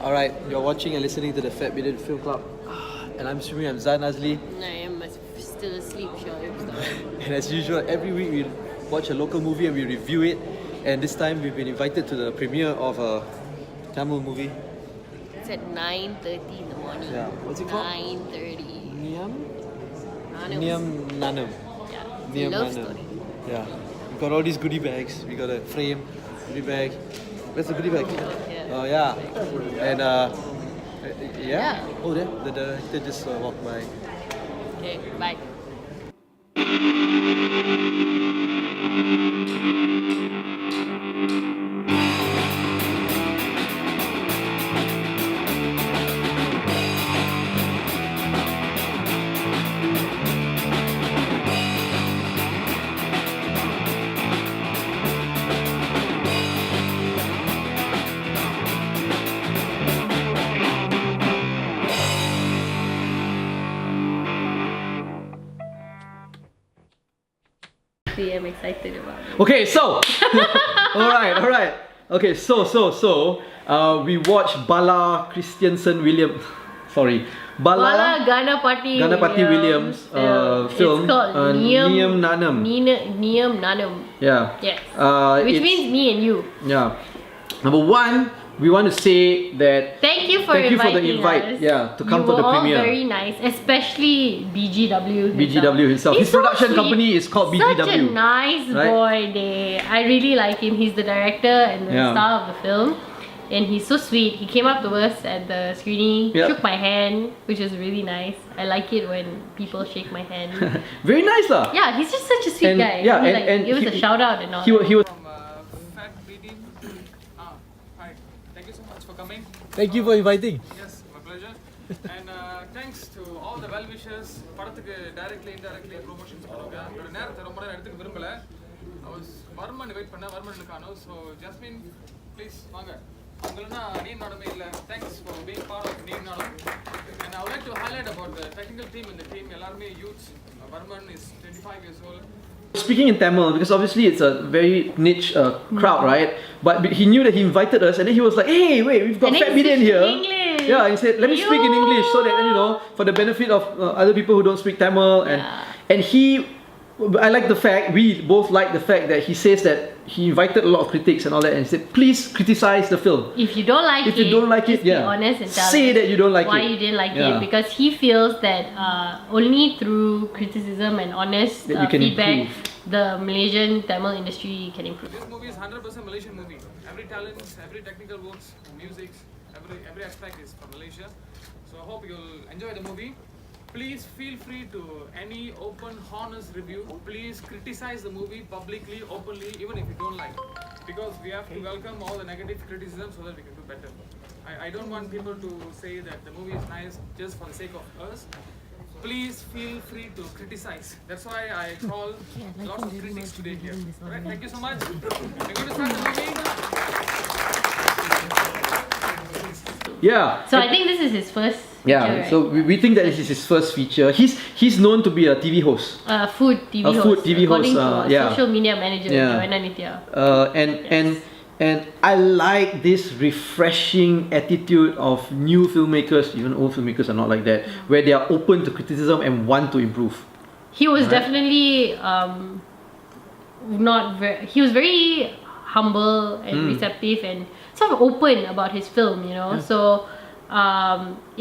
Alright, you're watching and listening to the Fat Bidin Film Club. And I'm Sumi, I'm Zan Azli. I am still asleep, And as usual, every week we watch a local movie and we review it. And this time we've been invited to the premiere of a Tamil movie. It's at 9:30 in the morning. Yeah, what's it called? 9:30. Neeyum Naanum. Yeah, Neeyum love Naanum. story. Yeah, we got all these goodie bags. We got a frame, goodie bag. Where's the goodie bag? Oh yeah. And yeah. Oh, there. The director just walked by. Okay, bye. I'm excited about it. Okay, so alright. Okay, so we watched Bala William. Sorry, Bala Ganapathi William's film. It's called Neeyum Naanum. Neeyum Naanum. Yeah. Yes. Which means me and you. Yeah. Number one, we want to say that thank you for the invite. Yeah, to come for the premiere. You were all very nice, especially BGW himself. His so production sweet. company is called BGW. Such a nice boy, I really like him. He's the director and the star of the film. And he's so sweet. He came up to us at the screening, shook my hand, which is really nice. I like it when people shake my hand. Very nice lah. Yeah, he's just such a sweet guy. Yeah, and give us a shout out and all. He was From Fat Bidin. Hi. Thank you so much for coming. Thank you for inviting. Yes, my pleasure. And thanks to all the well-wishers. படத்துக்கு directly, indirectly promotions பண்ணுவாங்க. என்னோட நேரத்தை ரொம்ப நேரம் எடுத்துக்க விரும்பல. I was Varman wait பண்ண வர்மன் காணோம். So Jasmine, please வாங்க. உங்களனா Neeyum Naanum இல்ல. Thanks for being part of Neeyum Naanum. And I would like to highlight about the technical team and the team. எல்லாருமே youths. Varman is 25 years old. Speaking in Tamil, because obviously it's a very niche crowd, right? But he knew that he invited us, and then he was like, "Hey, wait, we've got Fat Bidin here." English. Yeah, he said, "Let me speak in English so that for the benefit of other people who don't speak Tamil." And I like the fact, we both like the fact that he says that he invited a lot of critics and all that, and he said, "Please criticize the film. If you don't like it, just be honest and tell say that you don't like why it. you didn't like it." Because he feels that only through criticism and honest feedback, the Malaysian Tamil industry can improve. This movie is 100% Malaysian movie. Every talent, every technical works, music, every aspect is from Malaysia. So I hope you'll enjoy the movie. Please feel free to any open, honest review. Please criticize the movie publicly, openly, even if you don't like it. Because we have to welcome all the negative criticism so that we can do better. I don't want people to say that the movie is nice just for the sake of us. Please feel free to criticize. That's why I call lots of critics today here. Alright, thank you so much. We're going to start the movie. Yeah. So I think this is his first feature, right? So we think that this is his first feature. He's known to be a TV host. Food TV host. Food TV according host. to social media manager, Joanna Nitya. And I like this refreshing attitude of new filmmakers, even old filmmakers are not like that, where they are open to criticism and want to improve. He was definitely he was very humble and receptive and sort of open about his film, So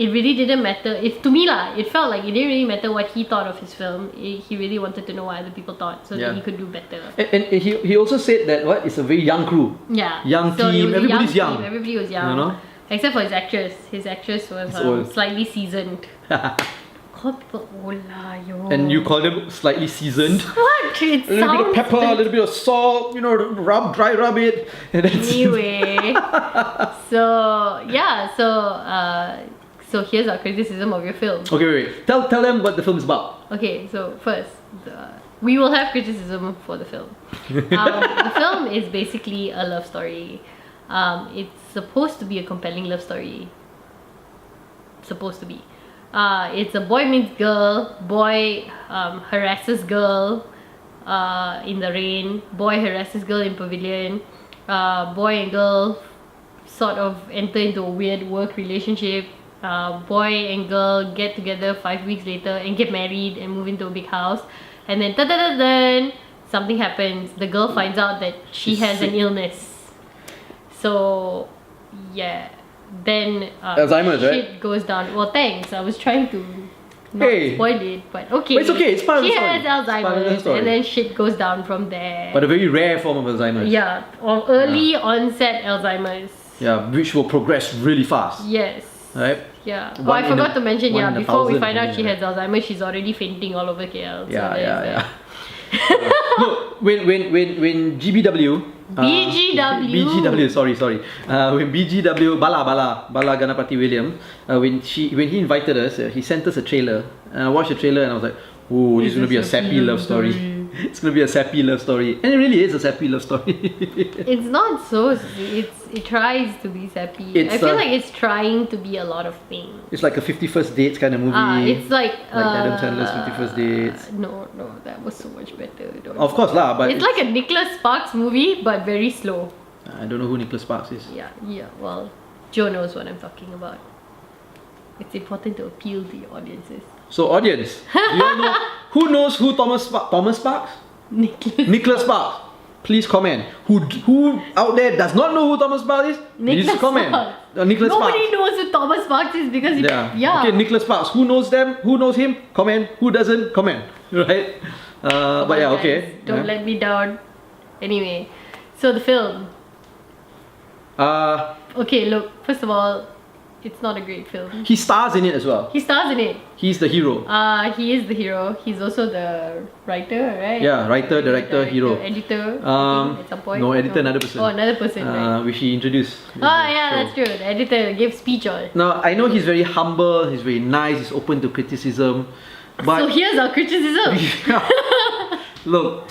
it really didn't matter. To me it felt like it didn't really matter what he thought of his film. He really wanted to know what other people thought so that he could do better. And he also said that it's a very young crew. Yeah. Young team. Everybody's young. Everybody was young. Except for his actress. His actress was slightly seasoned. Call people old lah, yo. And you call them slightly seasoned. What? It a little bit of pepper, a little bit of salt, dry rub it. And anyway. So here's our criticism of your film. Okay, wait. Tell them what the film is about. Okay, so first, we will have criticism for the film. The film is basically a love story. It's supposed to be a compelling love story. Supposed to be. It's a boy meets girl, boy harasses girl in the rain, boy harasses girl in pavilion, boy and girl sort of enter into a weird work relationship. Boy and girl get together 5 weeks later and get married and move into a big house, and then something happens. The girl finds out that she has an illness. So yeah, then Alzheimer's, shit right? goes down. Well, thanks. I was trying to not spoil it, but okay. But it's okay, it's part of the She story. has It's part of the Alzheimer's, story. and then shit goes down from there. But a very rare form of Alzheimer's. Yeah, or early onset Alzheimer's. Yeah, which will progress really fast. Yes. Right? Yeah. Oh, One I in forgot a- to mention, one in a before we thousand, find out she something has Alzheimer's, she's already fainting all over KL. So Yeah, there's yeah, that. yeah. No, when GBW. BGW. Sorry. When BGW Bala Ganapathi William, when he invited us, he sent us a trailer, and I watched the trailer and I was like, "Oh, this is gonna be a sappy love story." It's gonna be a sappy love story, and it really is a sappy love story. It's not so. It tries to be sappy. It's, I feel like it's trying to be a lot of things. It's like a 51st Dates kind of movie. It's like Adam Sandler's 51st Dates. No, that was so much better. Of course lah, but It's like a Nicholas Sparks movie, but very slow. I don't know who Nicholas Sparks is. Yeah. Well, Joe knows what I'm talking about. It's important to appeal to your audiences. So audience, do you all know who knows who Thomas Sparks? Nicholas Sparks. Please comment. Who out there does not know who Thomas Sparks is? Please Nicholas comment. Sparks. Nicholas Sparks. Nobody knows who Thomas Sparks is because Okay, Nicholas Sparks. Who knows them? Who knows him? Comment. Who doesn't? Comment. Right? But yeah, okay. Guys, don't let me down. Anyway, so the film. Okay, look. First of all, it's not a great film. He stars in it as well. He stars in it. He's the hero. He is the hero. He's also the writer, right? Yeah, writer, director, hero. Editor. I think at some point. No, editor, another person. Oh, another person, right? Which he introduced. in the Yeah, show. that's true. The editor gave speech all. Now, I know he's very humble, he's very nice, he's open to criticism. But So here's our criticism. look,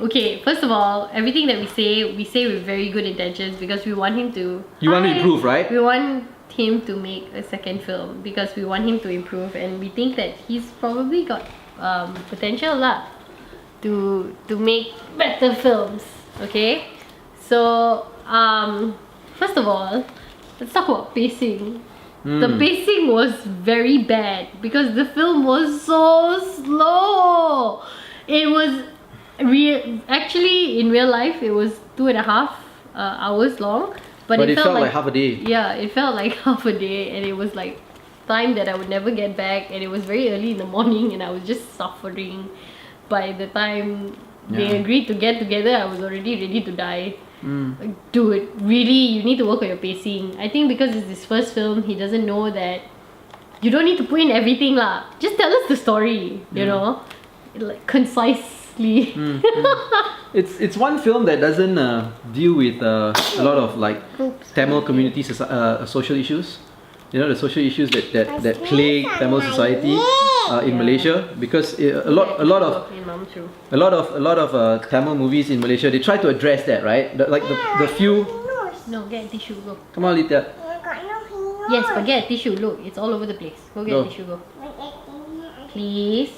Okay, first of all, everything that we say with very good intentions because we want him to. you want to improve, right? We want him to make a second film because we want him to improve, and we think that he's probably got potential lah to make better films. Okay, so first of all, let's talk about pacing. The pacing was very bad because the film was so slow. It was actually in real life it was 2.5 hours long, but it felt like half a day. Yeah, it felt like half a day, and it was like time that I would never get back, and it was very early in the morning, and I was just suffering. By the time they agreed to get together, I was already ready to die. Like, dude, really, you need to work on your pacing. I think because it's his first film, he doesn't know that you don't need to put in everything lah. Just tell us the story, you know, like concisely. It's one film that doesn't deal with a lot of like Tamil community social issues. You know, the social issues that plague Tamil society in Malaysia, because a lot of Tamil movies in Malaysia, they try to address that, right? The few. No, get a tissue, go. Come on, Litha. Yes, but get a tissue. Look, it's all over the place. Go get a tissue, go. Please.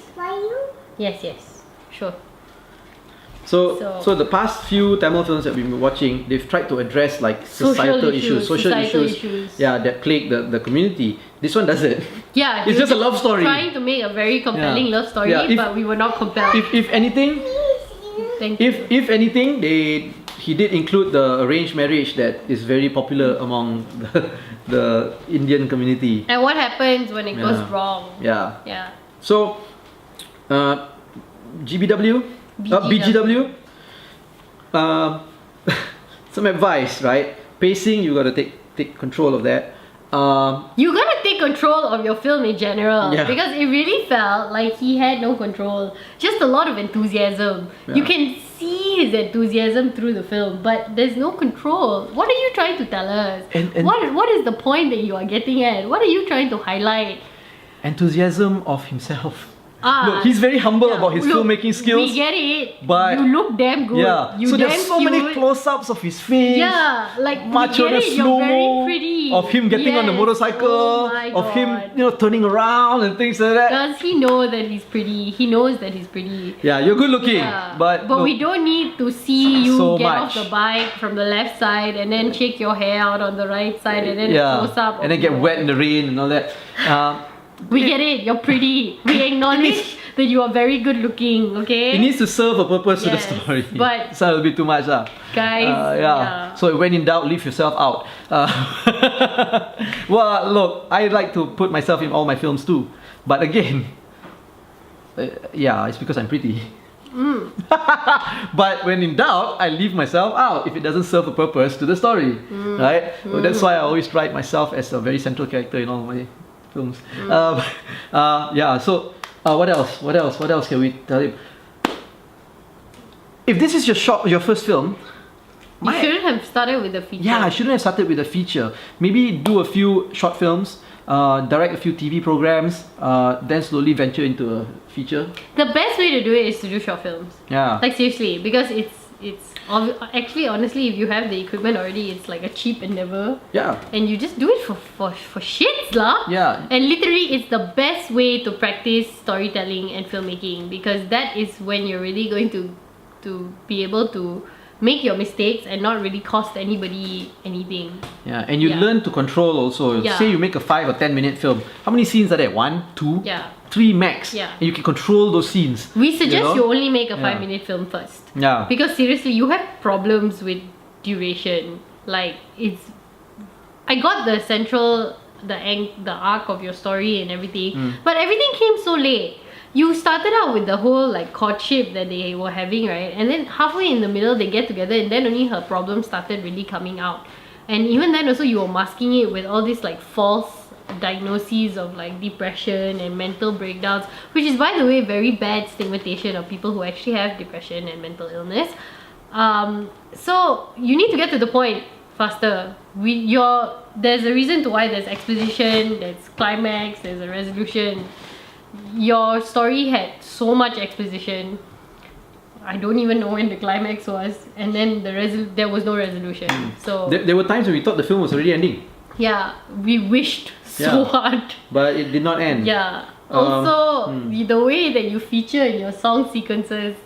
Yes. Sure. So the past few Tamil films that we've been watching, they've tried to address like societal issues, social issues, that plague the community. This one doesn't. Yeah, It's just a love story. Trying to make a very compelling love story, but we were not compelled. If anything, Thank you. if anything, he did include the arranged marriage that is very popular among the Indian community. And what happens when it goes wrong? Yeah. Yeah. So, BGW. Some advice, right? Pacing, you gotta take control of that. You gotta take control of your film in general, because it really felt like he had no control. Just a lot of enthusiasm. Yeah. You can see his enthusiasm through the film, but there's no control. What are you trying to tell us? And what is the point that you are getting at? What are you trying to highlight? Enthusiasm of himself. Look, he's very humble about his Look, filmmaking skills. We get it. but- you look damn good. Yeah. You So damn there's so many cute. close-ups of his face. Yeah, like Much we of get the it. You're very slow-mo pretty. of him getting on the Yes. motorcycle, Oh my of him, God. turning around and things like that. Does he know that he's pretty? He knows that he's pretty. Yeah, you're good looking, Yeah. but look, we don't need to see you So get much. off the bike from the left side and then shake your hair out on the right side and then close up. and then get wet in the rain and all that. We get it. You're pretty. We acknowledge that you are very good looking. Okay. It needs to serve a purpose to the Yes, story. but- It's a little bit too much, Guys, yeah. So when in doubt, leave yourself out. Well, look, I like to put myself in all my films too, but again, it's because I'm pretty. But when in doubt, I leave myself out if it doesn't serve a purpose to the story, right? Well, that's why I always write myself as a very central character in all my films. So what else? What else can we tell you? If this is your first film, You shouldn't have started with the feature. I shouldn't have started with a feature. Maybe do a few short films, direct a few TV programs, then slowly venture into a feature. The best way to do it is to do short films. Yeah. Like seriously, because actually honestly, if you have the equipment already, it's like a cheap endeavor. Yeah. And you just do it for shits lah. Yeah. And literally, it's the best way to practice storytelling and filmmaking, because that is when you're really going to be able to make your mistakes and not really cost anybody anything. Yeah, and you learn to control also. Yeah. Say you make a 5 or 10 minute film. How many scenes are there? 1, 2, Yeah. 3 max. Yeah. And you can control those scenes. We suggest you know? only make a Yeah. 5-minute film first. Yeah. Because seriously, you have problems with duration. Like I got the central, the arc of your story and everything, but everything came so late. You started out with the whole like courtship that they were having, right? And then halfway in the middle they get together, and then only her problems started really coming out. And even then also you were masking it with all these like false diagnoses of like depression and mental breakdowns, which is, by the way, very bad stigmatization of people who actually have depression and mental illness. So you need to get to the point faster. There's a reason to why there's exposition, there's climax, there's a resolution. Your story had so much exposition. I don't even know when the climax was, and then there was no resolution. So There were times when we thought the film was already ending, yeah, we wished so hard. but it did not end. Yeah. Also, the way that you feature in your song sequences,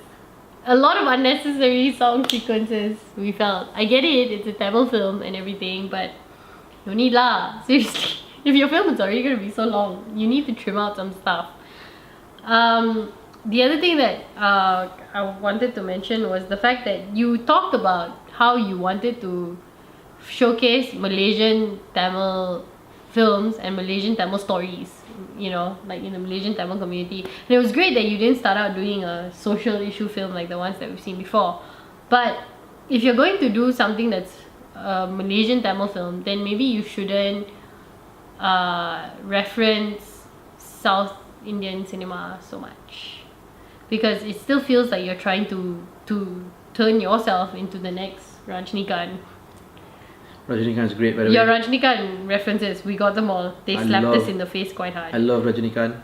a lot of unnecessary song sequences, we felt. I get it, it's a Tamil film and everything, but no need lah. Seriously. If your film is already going to be so long, you need to trim out some stuff. The other thing that I wanted to mention was the fact that you talked about how you wanted to showcase Malaysian Tamil films and Malaysian Tamil stories, like in the Malaysian Tamil community. And it was great that you didn't start out doing a social issue film like the ones that we've seen before. But if you're going to do something that's a Malaysian Tamil film, then maybe you shouldn't reference South Indian cinema so much, because it still feels like you're trying to turn yourself into the next Rajinikanth. Rajinikanth is great, by the Your way. Rajinikanth references, we got them all. They I slapped us love- in the face quite hard. I love Rajinikanth.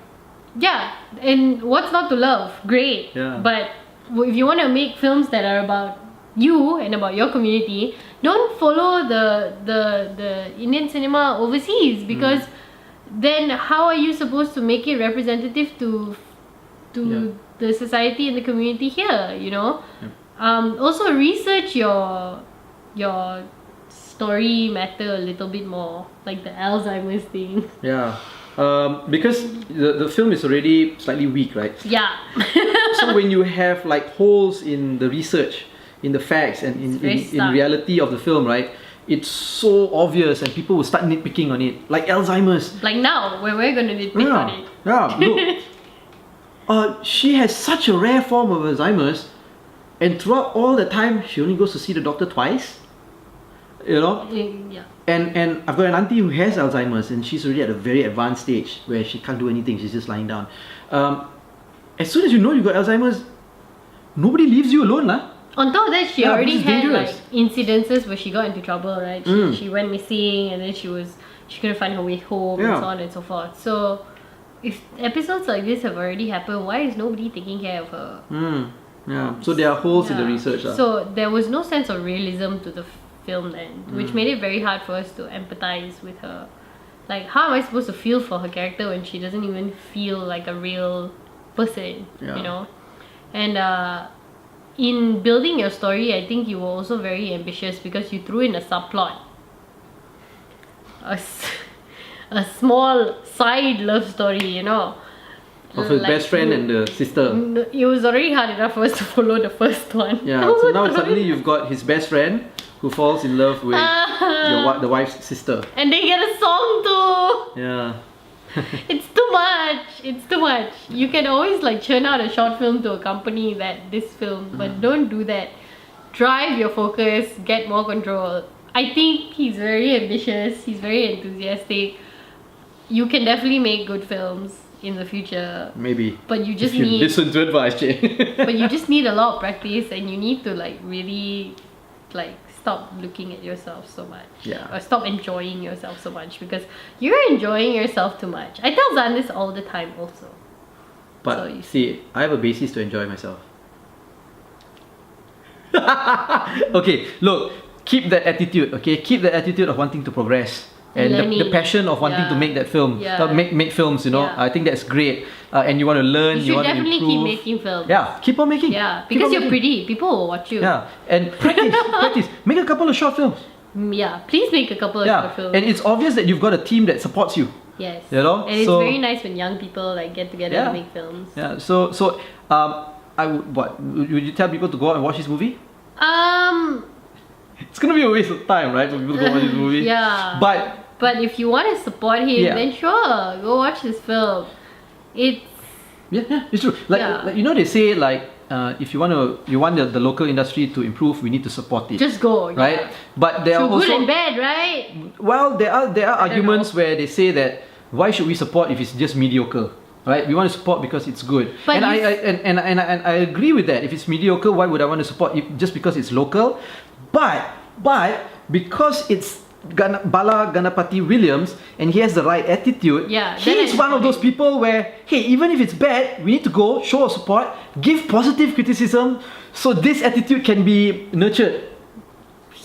Yeah, and what's not to love? Great. Yeah. But if you want to make films that are about you and about your community, don't follow the Indian cinema overseas, because then how are you supposed to make it representative to the society and the community here? Also research your story matter a little bit more, like the Alzheimer's thing. Yeah. Because the film is already slightly weak, right? Yeah. So when you have like holes in the research, in the facts, and very in stuck. reality of the film, right? It's so obvious, and people will start nitpicking on it, like Alzheimer's. Like now, where we're gonna nitpick on it. Yeah. Look, she has such a rare form of Alzheimer's, and throughout all the time, she only goes to see the doctor twice. Yeah. And I've got an auntie who has Alzheimer's, and she's already at a very advanced stage where she can't do anything. She's just lying down. As soon as you know you got Alzheimer's, nobody leaves you alone, lah. On top of that, she Yeah, already this is had dangerous. like incidences where she got into trouble, right? She went missing, and then she couldn't find her way home, and Yeah. so on and so forth. So if episodes like this have already happened, why is nobody taking care of her? Yeah. So there are holes in the Yeah. research. So there was no sense of realism to the film then, which made it very hard for us to empathize with her. Like, how am I supposed to feel for her character when she doesn't even feel like a real person, Yeah. you know? And in building your story, I think you were also very ambitious because you threw in a subplot. A small side love story, you know? Of his Like, best friend and the sister. It was already hard enough for us to follow the first one. Yeah, so now suddenly you've got his best friend who falls in love with the wife's sister. And they get a song too! Yeah. It's too much. It's too much. You can always like churn out a short film to accompany this film, but don't do that. Drive your focus, get more control. I think he's very ambitious, he's very enthusiastic. You can definitely make good films in the future. Maybe. But you just If you need listen to advice, Jay. but you just need a lot of practice, and you need to like really like stop looking at yourself so much. Yeah. Or stop enjoying yourself so much, because you're enjoying yourself too much. I tell Zan this all the time also. But So you see, I have a basis to enjoy myself. Okay, look, keep that attitude, okay? Keep that attitude of wanting to progress. And the Learning. passion of wanting to Yeah. make that film, Yeah. make films, you know. Yeah. I think that's great. And you want to learn, You you, should want to definitely improve. keep making films. Yeah, keep on making. Yeah, Keep because on you're making. pretty. People will watch you. Yeah, and practice. Make a couple of short films. Yeah, please make a couple of Yeah, short films. and it's obvious that you've got a team that supports you. Yes. You know, And it's so- very nice when young people like get together Yeah. to make films. Yeah. So I would would you tell people to go out and watch this movie? It's gonna be a waste of time, right, for people to go watch this movie. Yeah. But But if you want to support him, Yeah. then sure, go watch this film. It's yeah, it's true. Like, Yeah. like you know, they say like if you want the local industry to improve, we need to support it. just go, right. Yeah. But there are Through good also and bad, right? well, there are don't arguments know. where they say that why should we support if it's just mediocre? Right, we want to support because it's good, But and if- I agree with that. If it's mediocre, why would I want to support it just because it's local? But because it's Bala Ganapathi Williams and he has the right attitude, Yeah, then he's I one of those agree. people where, hey, even if it's bad, we need to go show our support, give positive criticism, so this attitude can be nurtured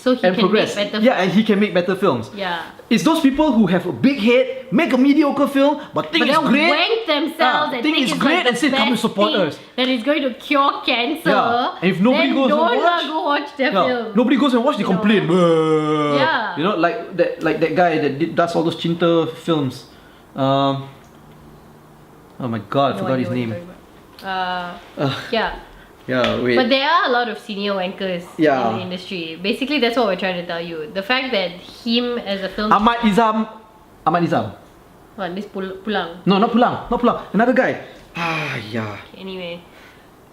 So he and can progress. make better Yeah, and he can make better films. Yeah. It's those people who have a big head, make a mediocre film, but think But it's they'll great. wank themselves and think it's great like and the say, come and best support thing us. that is going to cure cancer. Yeah. And if nobody then goes and don't watch- go watch their Yeah, film. nobody goes and watch, they You know. complain. "Bruh." Yeah. You know, like that guy that does all those Chinta films. Oh my god, I No forgot idea his what you're name. talking about. Yeah. Yeah, wait. But there are a lot of senior wankers Yeah. in the industry. Basically, that's what we're trying to tell you. The fact that him as a film... Ahmad Izam. What, this Pulang. No, not Pulang. Another guy. Yeah. Anyway,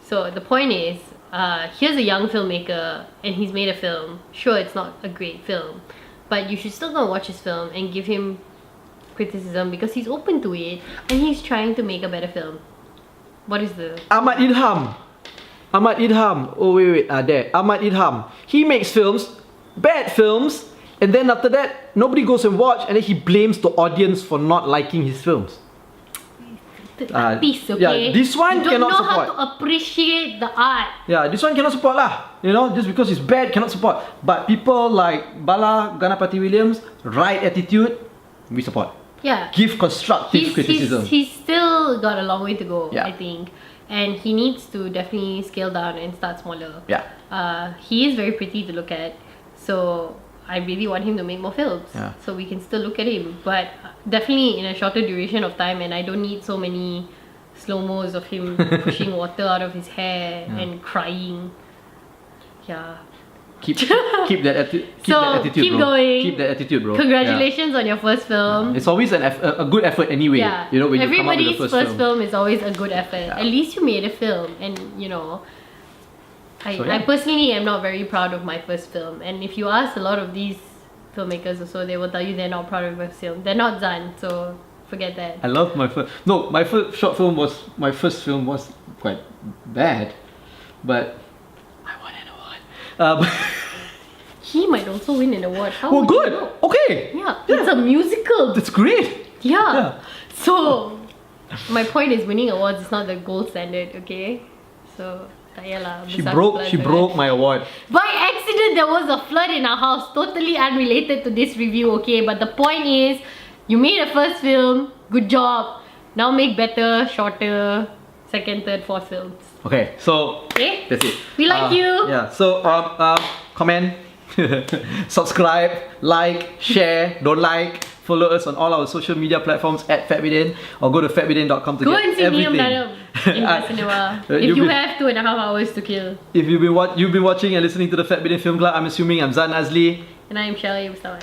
so the point is, here's a young filmmaker and he's made a film. Sure, it's not a great film, but you should still go and watch his film and give him criticism because he's open to it and he's trying to make a better film. What is the... Ahmad Idham. Oh wait. There. Ahmad Idham. He makes films, bad films, and then after that, nobody goes and watch, and then he blames the audience for not liking his films. the artist, okay? yeah, this one you don't cannot know support. how to appreciate the art. Yeah, this one cannot support lah. You know, just because it's bad, cannot support. But people like Bala Ganapathi Williams, right attitude, we support. Yeah. Give constructive criticism. He's still got a long way to go, Yeah. I think. And he needs to definitely scale down and start smaller. Yeah. He is very pretty to look at. So I really want him to make more films. Yeah. So we can still look at him. But definitely in a shorter duration of time, and I don't need so many slow-mos of him pushing water out of his hair and crying. Yeah. Keep that attitude. Keep So, that attitude, keep bro. going. Keep that attitude, bro. Congratulations on your first film. Yeah. It's always a good effort anyway. Yeah, You know, when you come out with everybody's the first film is always a good effort. Yeah. At least you made a film, and you know, So, yeah. I personally am not very proud of my first film. And if you ask a lot of these filmmakers or so, they will tell you they're not proud of their film. They're not Zan, so forget that. I love my first. No, my first short film was my first film was quite bad, but I won an award. He might also win an award. How Well, would you good. know? Okay. Yeah, it's a musical. That's great. Yeah. Yeah. So My point is winning awards is not the gold standard, okay? So, tak yalah. She besar broke kepala my award. By accident, there was a flood in our house. Totally unrelated to this review, okay? But the point is, you made a first film. Good job. Now make better, shorter, second, third, fourth films. Okay, so Okay? that's it. We like you. Yeah. So comment, subscribe, like, share, don't like. Follow us on all our social media platforms at Bidin, or go to fatbidin.com to Go get and see everything. Neeyum Naanum in the cinema. If you have 2.5 hours to kill. If you've been watching and listening to the Bidin Film Club, I'm assuming I'm Zan Azli. And I am Shelly Mustaman.